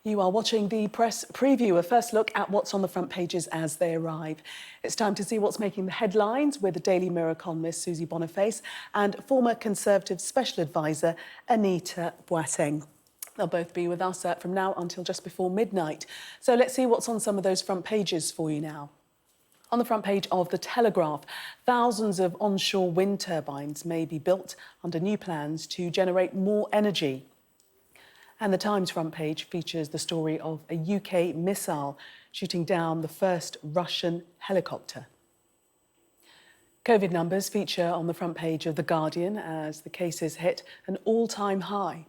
You are watching the press preview, a first look at what's on the front pages as they arrive. It's time to see what's making the headlines with the Daily Mirror columnist Susie Boniface and former Conservative Special Advisor Anita Boateng. They'll both be with us from now until just before midnight. So let's see what's on some of those front pages for you now. On the front page of The Telegraph, thousands of onshore wind turbines may be built under new plans to generate more energy. And the Times front page features the story of a UK missile shooting down the first Russian helicopter. COVID numbers feature on the front page of The Guardian as the cases hit an all-time high.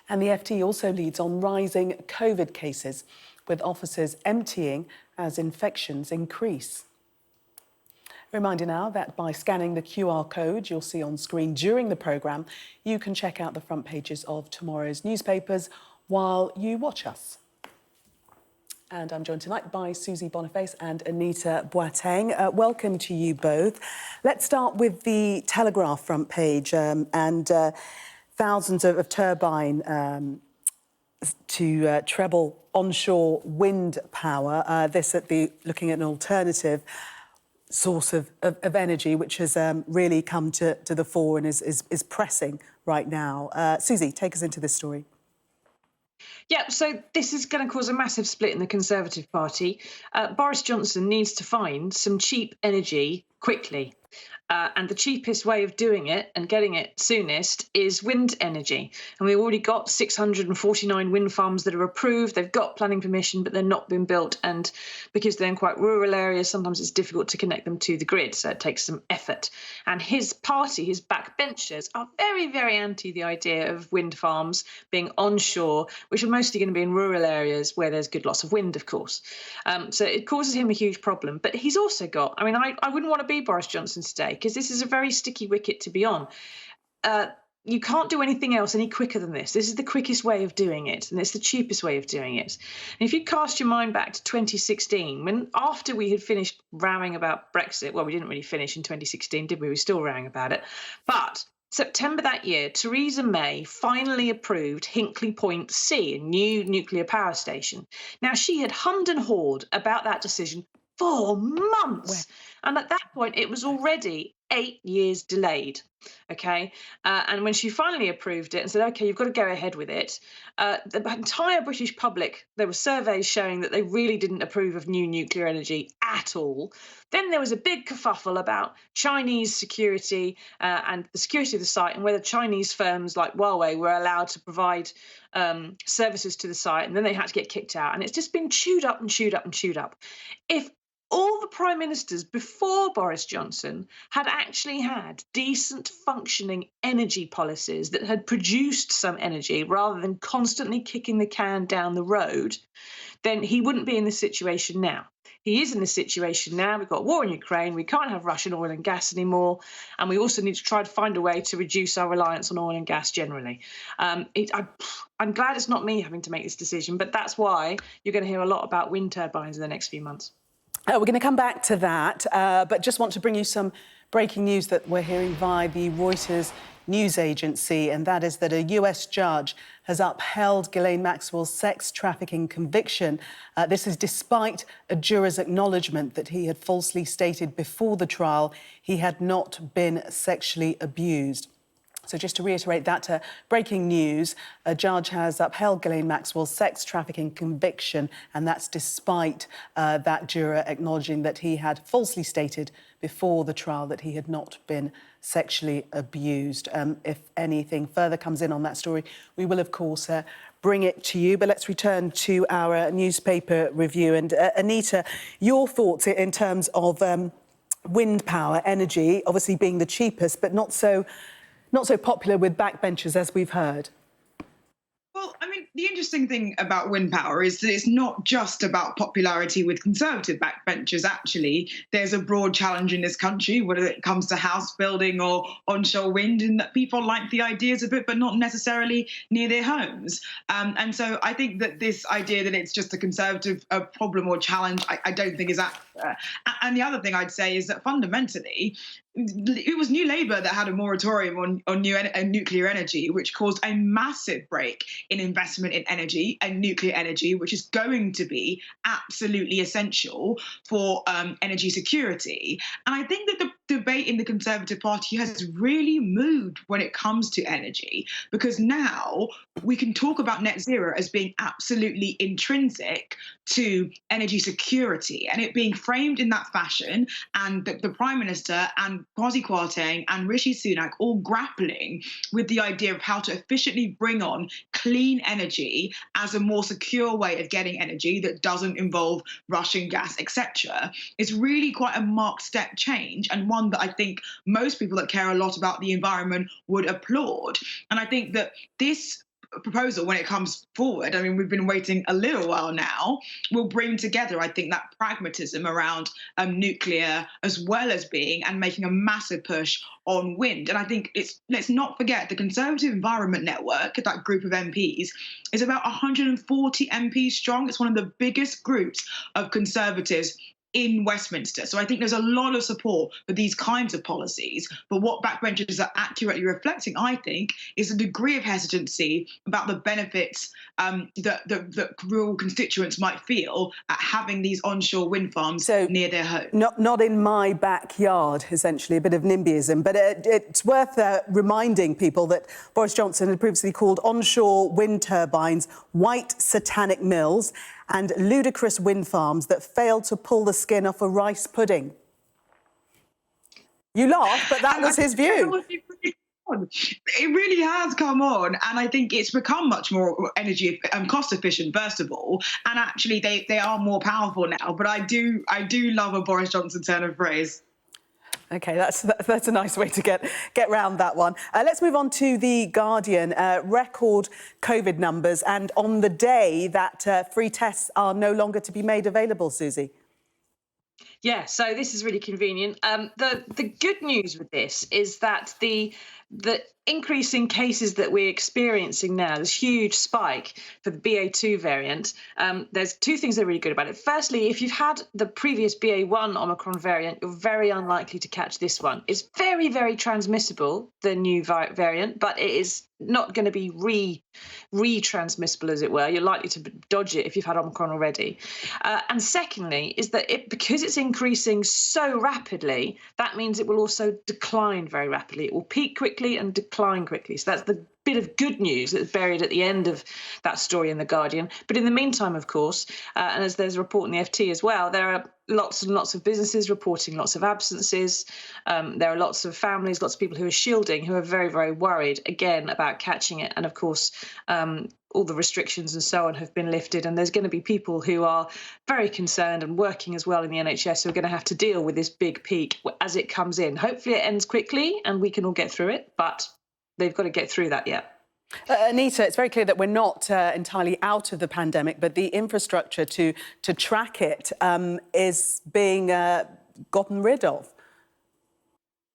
And the FT also leads on rising COVID cases, with offices emptying as infections increase. Reminder now that by scanning the QR code you'll see on screen during the programme, you can check out the front pages of tomorrow's newspapers while you watch us. And I'm joined tonight by Susie Boniface and Anita Boateng. Welcome to you both. Let's start with the Telegraph front page and thousands of turbine to treble onshore wind power. This looking at an alternative source of energy, which has really come to the fore and is pressing right now. Susie, take us into this story. Yeah, so this is going to cause a massive split in the Conservative Party. Boris Johnson needs to find some cheap energy quickly. And the cheapest way of doing it and getting it soonest is wind energy. And we've already got 649 wind farms that are approved. They've got planning permission, but they're not been built. And because they're in quite rural areas, sometimes it's difficult to connect them to the grid. So it takes some effort. And his party, his backbenchers, are very, very anti the idea of wind farms being onshore, which are mostly going to be in rural areas where there's good lots of wind, of course. So it causes him a huge problem. But he's also got, I mean, I wouldn't want to be Boris Johnson today, because this is a very sticky wicket to be on. You can't do anything else any quicker than this. This is the quickest way of doing it, and it's the cheapest way of doing it. And if you cast your mind back to 2016, when after we had finished rowing about Brexit, well, we didn't really finish in 2016, did we? We were still rowing about it. But September that year, Theresa May finally approved Hinkley Point C, a new nuclear power station. Now, she had hummed and hawed about that decision for months. And at that point, it was already 8 years delayed. OK, and when she finally approved it and said, OK, you've got to go ahead with it, the entire British public, there were surveys showing that they really didn't approve of new nuclear energy at all. Then there was a big kerfuffle about Chinese security and the security of the site and whether Chinese firms like Huawei were allowed to provide services to the site. And then they had to get kicked out. And it's just been chewed up and chewed up and chewed up. If all the prime ministers before Boris Johnson had actually had decent functioning energy policies that had produced some energy rather than constantly kicking the can down the road, then he wouldn't be in this situation now. He is in this situation now. We've got a war in Ukraine. We can't have Russian oil and gas anymore. And we also need to try to find a way to reduce our reliance on oil and gas generally. I'm glad it's not me having to make this decision, but that's why you're going to hear a lot about wind turbines in the next few months. We're going to come back to that, but just want to bring you some breaking news that we're hearing via the Reuters news agency, and that is that a US judge has upheld Ghislaine Maxwell's sex trafficking conviction. This is despite a juror's acknowledgement that he had falsely stated before the trial he had not been sexually abused. So just to reiterate that, breaking news, a judge has upheld Ghislaine Maxwell's sex trafficking conviction, and that's despite that juror acknowledging that he had falsely stated before the trial that he had not been sexually abused. If anything further comes in on that story, we will, of course, bring it to you. But let's return to our newspaper review. And Anita, your thoughts in terms of wind power, energy, obviously being the cheapest, but not so popular with backbenchers, as we've heard. Well, I mean, the interesting thing about wind power is that it's not just about popularity with Conservative backbenchers. Actually, there's a broad challenge in this country, whether it comes to house building or onshore wind, and that people like the ideas of it, but not necessarily near their homes. And so I think that this idea that it's just a Conservative problem or challenge, I don't think is that. And the other thing I'd say is that fundamentally, it was New Labour that had a moratorium on nuclear energy, which caused a massive break in investment in energy and nuclear energy, which is going to be absolutely essential for energy security. And I think that the debate in the Conservative Party has really moved when it comes to energy, because now we can talk about net zero as being absolutely intrinsic to energy security, and it being framed in that fashion, and the Prime Minister and Susie Boniface and Rishi Sunak all grappling with the idea of how to efficiently bring on clean energy as a more secure way of getting energy that doesn't involve Russian gas, etc., is really quite a marked step change, and one that I think most people that care a lot about the environment would applaud. And I think that this proposal, when it comes forward, I mean, we've been waiting a little while now, will bring together, I think, that pragmatism around nuclear, as well as being and making a massive push on wind. And I think let's not forget, the Conservative Environment Network, that group of MPs, is about 140 MPs strong. It's one of the biggest groups of Conservatives in Westminster. So I think there's a lot of support for these kinds of policies. But what backbenchers are accurately reflecting, I think, is a degree of hesitancy about the benefits that rural constituents might feel at having these onshore wind farms near their home. Not in my backyard, essentially, a bit of NIMBYism. But it's worth reminding people that Boris Johnson had previously called onshore wind turbines white satanic mills and ludicrous wind farms that failed to pull the skin off a rice pudding. You laugh, but that was his view. It really has come on, and I think it's become much more energy cost efficient, first of all, and actually they are more powerful now. But I do love a Boris Johnson turn of phrase. OK, that's a nice way to get round that one. Let's move on to The Guardian. Record COVID numbers, and on the day that free tests are no longer to be made available, Susie. Yeah, so this is really convenient. The good news with this is that the increase in cases that we're experiencing now, this huge spike for the BA2 variant, there's two things that are really good about it. Firstly, if you've had the previous BA1 Omicron variant, you're very unlikely to catch this one. It's very, very transmissible, the new variant, but it is not going to be re-transmissible, as it were. You're likely to dodge it if you've had Omicron already. And secondly, is that because it's increasing so rapidly, that means it will also decline very rapidly. It will peak quickly and decline quickly. So that's the bit of good news that's buried at the end of that story in The Guardian. But in the meantime, of course, and as there's a report in the FT as well, there are lots and lots of businesses reporting lots of absences. There are lots of families, lots of people who are shielding, who are very, very worried, again, about catching it. And of course, all the restrictions and so on have been lifted. And there's going to be people who are very concerned and working as well in the NHS who are going to have to deal with this big peak as it comes in. Hopefully it ends quickly and we can all get through it, but they've got to get through that yet. Anita, it's very clear that we're not entirely out of the pandemic, but the infrastructure to track it is being gotten rid of.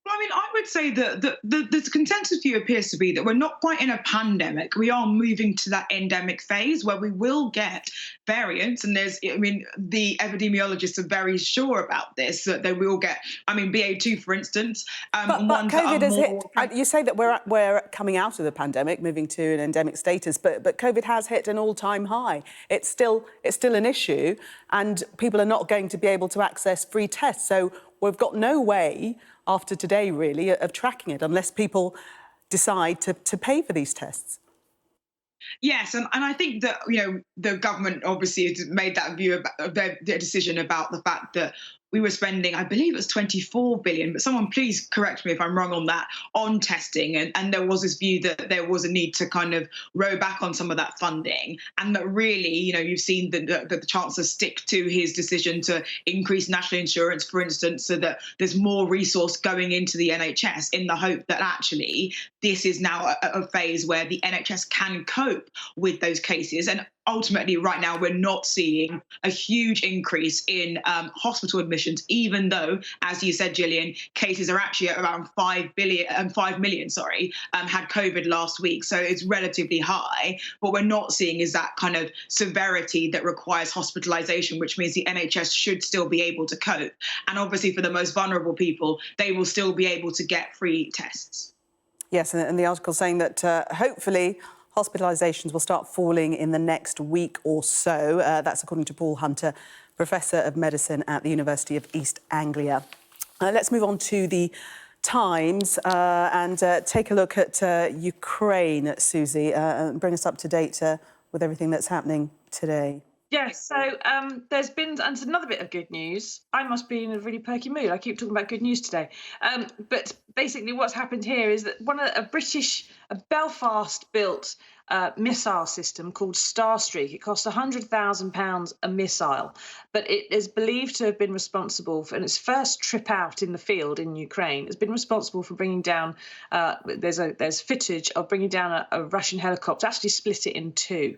Well, I mean, I would say that the consensus view appears to be that we're not quite in a pandemic. We are moving to that endemic phase where we will get variants. And the epidemiologists are very sure about this, that they will get, BA2, for instance. But COVID has hit. You say that we're coming out of the pandemic, moving to an endemic status, but COVID has hit an all-time high. It's still an issue, and people are not going to be able to access free tests. So we've got no way after today, really, of tracking it unless people decide to pay for these tests. Yes, and I think that, the government obviously has made that view about their decision about the fact that we were spending, I believe it was 24 billion, but someone please correct me if I'm wrong on that, on testing. And there was this view that there was a need to kind of row back on some of that funding. And that really, you've seen the Chancellor stick to his decision to increase national insurance, for instance, so that there's more resource going into the NHS in the hope that actually this is now a phase where the NHS can cope with those cases. And ultimately, right now, we're not seeing a huge increase in hospital admissions, even though, as you said, Gillian, cases are actually at around 5 million, had COVID last week. So it's relatively high. What we're not seeing is that kind of severity that requires hospitalization, which means the NHS should still be able to cope. And obviously, for the most vulnerable people, they will still be able to get free tests. Yes, and the article saying that hopefully hospitalisations will start falling in the next week or so. That's according to Paul Hunter, Professor of Medicine at the University of East Anglia. Let's move on to the Times and take a look at Ukraine, Susie, and bring us up to date with everything that's happening today. Yes, so there's been, and it's another bit of good news. I must be in a really perky mood. I keep talking about good news today. But basically what's happened here is that a Belfast-built missile system called Starstreak, it cost £100,000 a missile, but it is believed to have been responsible for, in its first trip out in the field in Ukraine, it's been responsible for bringing down, there's footage of bringing down a Russian helicopter, actually split it in two.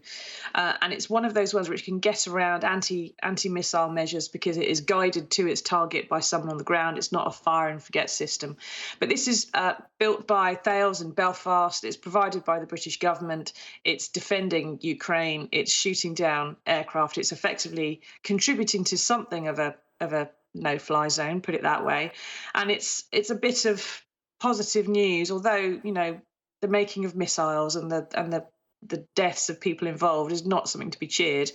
And it's one of those ones which can get around anti-missile measures because it is guided to its target by someone on the ground. It's not a fire and forget system. But this is built by Thales in Belfast. It's provided by the British government. It's defending Ukraine. It's shooting down aircraft. It's effectively contributing to something of a no-fly zone, put it that way. And it's a bit of positive news, although, you know, the making of missiles and the deaths of people involved is not something to be cheered.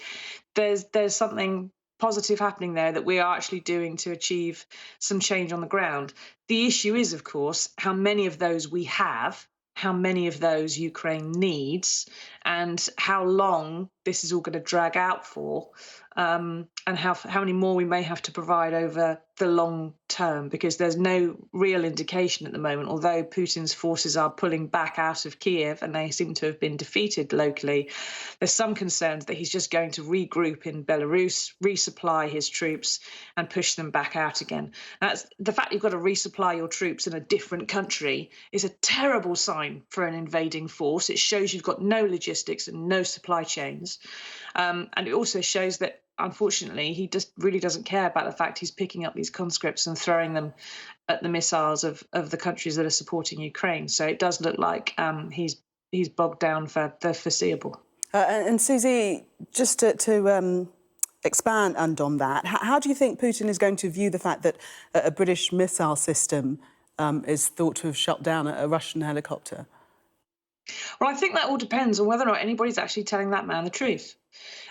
There's something positive happening there that we are actually doing to achieve some change on the ground. The issue is, of course, how many of those we have, how many of those Ukraine needs, and how long this is all going to drag out for, and how many more we may have to provide over the long term, because there's no real indication at the moment, although Putin's forces are pulling back out of Kiev and they seem to have been defeated locally. There's some concerns that he's just going to regroup in Belarus, resupply his troops and push them back out again. That's the fact you've got to resupply your troops in a different country is a terrible sign for an invading force. It shows you've got no logistics and no supply chains. And it also shows that, unfortunately, he just really doesn't care about the fact he's picking up these conscripts and throwing them at the missiles of the countries that are supporting Ukraine. So it does look like he's bogged down for the foreseeable. And Susie, just to expand on that, how do you think Putin is going to view the fact that a British missile system is thought to have shot down a Russian helicopter? Well, I think that all depends on whether or not anybody's actually telling that man the truth.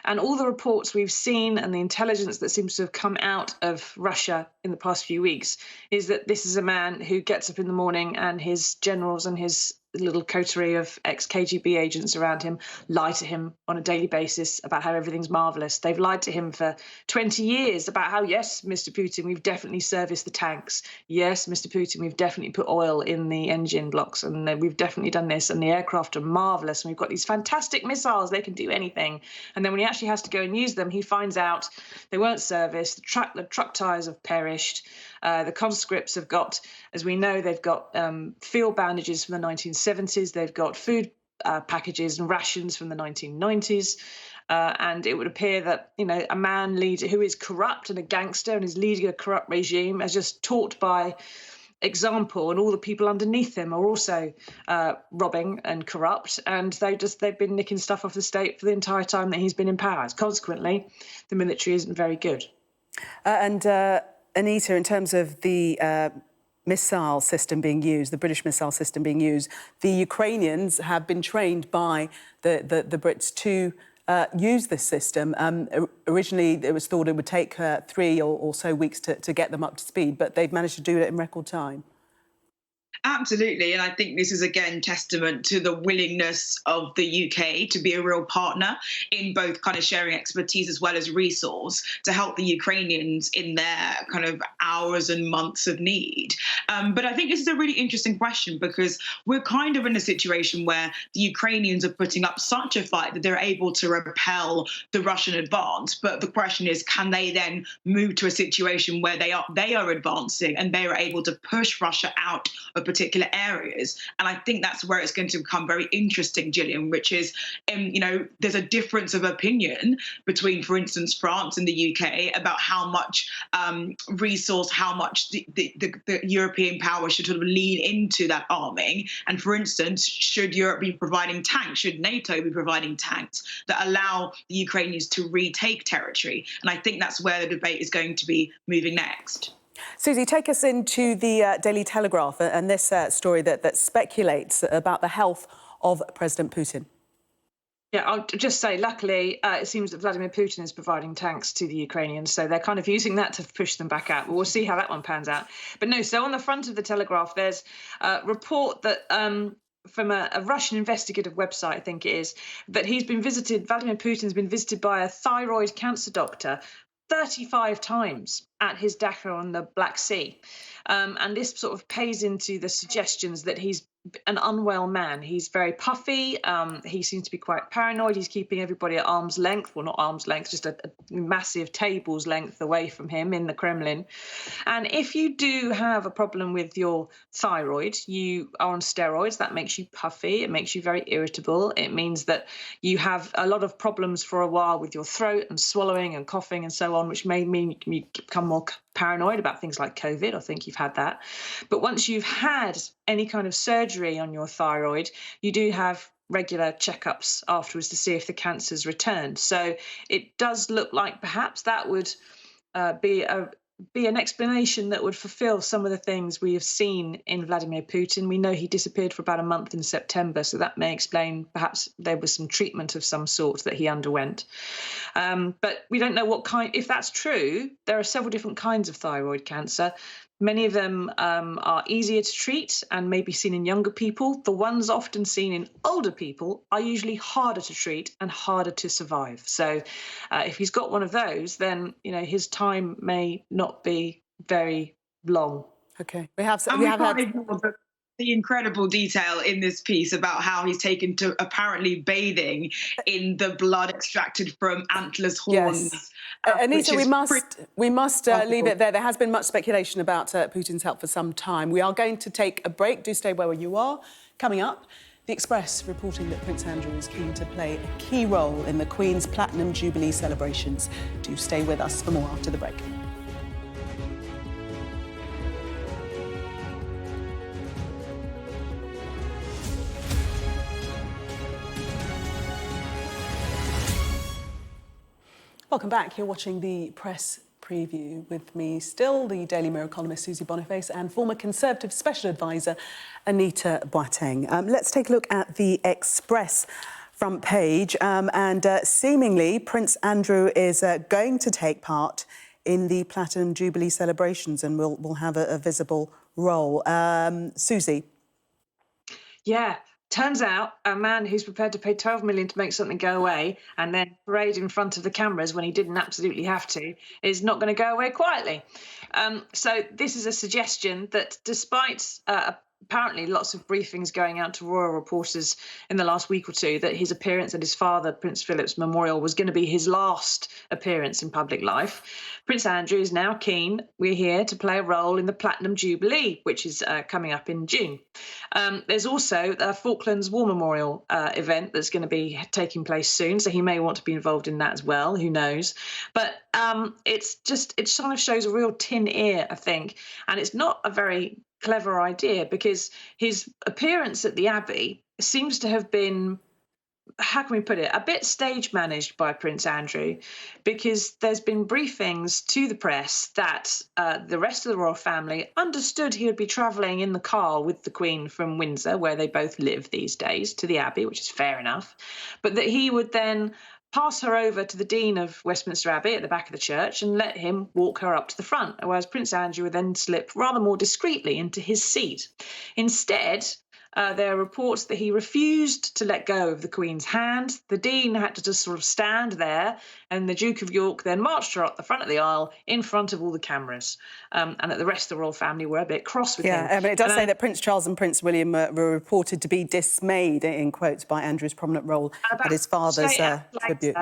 And all the reports we've seen and the intelligence that seems to have come out of Russia in the past few weeks is that this is a man who gets up in the morning and his generals and his little coterie of ex-KGB agents around him lie to him on a daily basis about how everything's marvellous. They've lied to him for 20 years about how, yes, Mr. Putin, we've definitely serviced the tanks. Yes, Mr. Putin, we've definitely put oil in the engine blocks, and we've definitely done this, and the aircraft are marvellous, and we've got these fantastic missiles, they can do anything. And then when he actually has to go and use them, he finds out they weren't serviced, the truck tyres have perished, the conscripts have got, as we know, they've got field bandages from the 1970s, they've got food packages and rations from the 1990s. And it would appear that, you know, a man leader who is corrupt and a gangster and is leading a corrupt regime as just taught by example, and all the people underneath him are also robbing and corrupt, and they've been nicking stuff off the state for the entire time that he's been in power. Consequently, the military isn't very good. Anita, in terms of the missile system being used, the British missile system being used, the Ukrainians have been trained by the Brits to use this system. Originally, it was thought it would take 3 or so weeks to get them up to speed, but they've managed to do it in record time. Absolutely. And I think this is, again, testament to the willingness of the UK to be a real partner in both kind of sharing expertise as well as resource to help the Ukrainians in their kind of hours and months of need. But I think this is a really interesting question, because we're kind of in a situation where the Ukrainians are putting up such a fight that they're able to repel the Russian advance. But the question is, can they then move to a situation where they are advancing and they are able to push Russia out of particular areas. And I think that's where it's going to become very interesting, Gillian, which is, there's a difference of opinion between, for instance, France and the UK about how much resource, how much the European power should sort of lean into that arming. And for instance, should Europe be providing tanks? Should NATO be providing tanks that allow the Ukrainians to retake territory? And I think that's where the debate is going to be moving next. Susie, take us into the Daily Telegraph and this story that speculates about the health of President Putin. Yeah, I'll just say, luckily, it seems that Vladimir Putin is providing tanks to the Ukrainians, so they're kind of using that to push them back out. But we'll see how that one pans out. But no, so on the front of the Telegraph, there's a report that from a Russian investigative website, I think it is, that Vladimir Putin's been visited by a thyroid cancer doctor 35 times at his dacha on the Black Sea. And this sort of pays into the suggestions that he's an unwell man. He's very puffy. He seems to be quite paranoid. He's keeping everybody at arm's length. Well, not arm's length, just a massive table's length away from him in the Kremlin. And if you do have a problem with your thyroid, you are on steroids. That makes you puffy. It makes you very irritable. It means that you have a lot of problems for a while with your throat and swallowing and coughing and so on, which may mean you become more paranoid about things like COVID. I think you've had that. But once you've had any kind of surgery on your thyroid, you do have regular checkups afterwards to see if the cancer's returned. So it does look like perhaps that would be an explanation that would fulfill some of the things we have seen in Vladimir Putin. We know he disappeared for about a month in September, so that may explain perhaps there was some treatment of some sort that he underwent. But we don't know what kind. If that's true, there are several different kinds of thyroid cancer. Many of them are easier to treat and may be seen in younger people. The ones often seen in older people are usually harder to treat and harder to survive. So if he's got one of those, then his time may not be very long. OK. We can't ignore the incredible detail in this piece about how he's taken to apparently bathing in the blood extracted from antlers, horns. Yes. Anita, we must leave it there. There has been much speculation about Putin's health for some time. We are going to take a break. Do stay where you are. Coming up, The Express reporting that Prince Andrew is keen to play a key role in the Queen's Platinum Jubilee celebrations. Do stay with us for more after the break. Welcome back. You're watching the press preview with me still, the Daily Mirror columnist Susie Boniface and former Conservative Special Advisor Anita Boateng. Let's take a look at the Express front page. Seemingly, Prince Andrew is going to take part in the Platinum Jubilee celebrations and will have a visible role. Susie? Yeah. Turns out a man who's prepared to pay 12 million to make something go away and then parade in front of the cameras when he didn't absolutely have to is not going to go away quietly. So this is a suggestion that despite apparently lots of briefings going out to royal reporters in the last week or two that his appearance at his father, Prince Philip's memorial, was going to be his last appearance in public life. Prince Andrew is now keen, we're here, to play a role in the Platinum Jubilee, which is coming up in June. There's also a Falklands War Memorial event that's going to be taking place soon, so he may want to be involved in that as well, who knows. But it kind of shows a real tin ear, I think, and it's not a very clever idea because his appearance at the Abbey seems to have been, how can we put it, a bit stage managed by Prince Andrew, because there's been briefings to the press that the rest of the royal family understood he would be travelling in the car with the Queen from Windsor, where they both live these days, to the Abbey, which is fair enough, but that he would then pass her over to the Dean of Westminster Abbey at the back of the church and let him walk her up to the front, whereas Prince Andrew would then slip rather more discreetly into his seat. Instead, there are reports that he refused to let go of the Queen's hand. The Dean had to just sort of stand there, and the Duke of York then marched her up the front of the aisle in front of all the cameras, and that the rest of the royal family were a bit cross with him. Yeah, but it does say that Prince Charles and Prince William were reported to be dismayed, in quotes, by Andrew's prominent role at his father's tribute.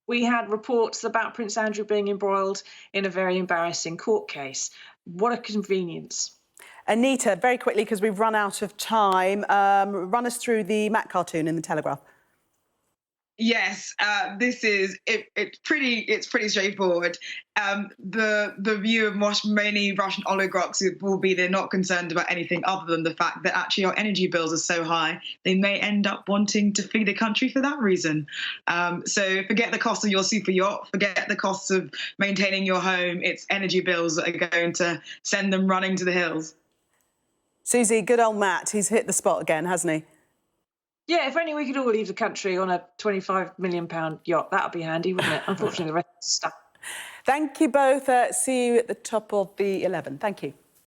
We had reports about Prince Andrew being embroiled in a very embarrassing court case. What a convenience. Anita, very quickly, because we've run out of time, run us through the Mac cartoon in the Telegraph. Yes, this is it's pretty straightforward. The view of many Russian oligarchs will be they're not concerned about anything other than the fact that actually our energy bills are so high they may end up wanting to flee the country for that reason. So forget the cost of your super yacht, forget the costs of maintaining your home. It's energy bills that are going to send them running to the hills. Susie, good old Matt, he's hit the spot again, hasn't he? Yeah, if only we could all leave the country on a £25 million yacht. That would be handy, wouldn't it? Unfortunately, the rest is stuck. Thank you both. See you at the top of the 11. Thank you.